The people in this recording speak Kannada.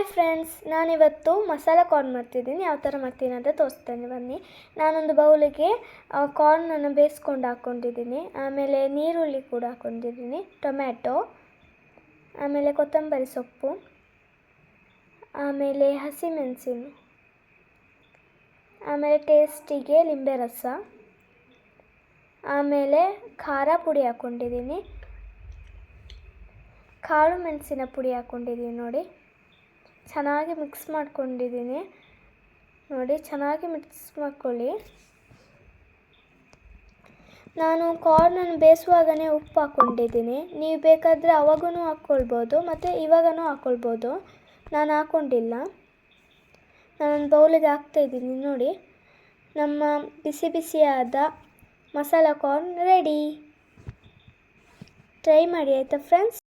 ಹಾಯ್ ಫ್ರೆಂಡ್ಸ್, ನಾನಿವತ್ತು ಮಸಾಲ ಕಾರ್ನ್ ಮಾಡ್ತಿದ್ದೀನಿ. ಯಾವ ಥರ ಮಾಡ್ತೀನಿ ಅಂತ ತೋರಿಸ್ತೇನೆ ಬನ್ನಿ. ನಾನೊಂದು ಬೌಲಿಗೆ ಕಾರ್ನನ್ನು ಬೇಯಿಸ್ಕೊಂಡು ಹಾಕ್ಕೊಂಡಿದ್ದೀನಿ. ಆಮೇಲೆ ನೀರುಳ್ಳಿ ಕೂಡ ಹಾಕ್ಕೊಂಡಿದ್ದೀನಿ, ಟೊಮ್ಯಾಟೊ, ಆಮೇಲೆ ಕೊತ್ತಂಬರಿ ಸೊಪ್ಪು, ಆಮೇಲೆ ಹಸಿಮೆಣಸಿನ, ಆಮೇಲೆ ಟೇಸ್ಟಿಗೆ ಲಿಂಬೆ ರಸ, ಆಮೇಲೆ ಖಾರ ಪುಡಿ ಹಾಕ್ಕೊಂಡಿದ್ದೀನಿ, ಕಾಳು ಮೆಣಸಿನ ಪುಡಿ ಹಾಕ್ಕೊಂಡಿದ್ದೀನಿ. ನೋಡಿ, ಚೆನ್ನಾಗಿ ಮಿಕ್ಸ್ ಮಾಡ್ಕೊಂಡಿದ್ದೀನಿ. ನೋಡಿ, ಚೆನ್ನಾಗಿ ಮಿಕ್ಸ್ ಮಾಡ್ಕೊಳ್ಳಿ. ನಾನು ಕಾರ್ನನ್ನು ಬೇಯಿಸುವಾಗಲೇ ಉಪ್ಪು ಹಾಕ್ಕೊಂಡಿದ್ದೀನಿ. ನೀವು ಬೇಕಾದರೆ ಅವಾಗೂ ಹಾಕ್ಕೊಳ್ಬೋದು ಮತ್ತು ಇವಾಗೂ ಹಾಕ್ಕೊಳ್ಬೋದು. ನಾನು ಹಾಕ್ಕೊಂಡಿಲ್ಲ. ನಾನೊಂದು ಬೌಲಿಗೆ ಹಾಕ್ತಾಯಿದ್ದೀನಿ. ನೋಡಿ, ನಮ್ಮ ಬಿಸಿ ಬಿಸಿಯಾದ ಮಸಾಲ ಕಾರ್ನ್ ರೆಡಿ. ಟ್ರೈ ಮಾಡಿ ಆಯಿತಾ ಫ್ರೆಂಡ್ಸ್.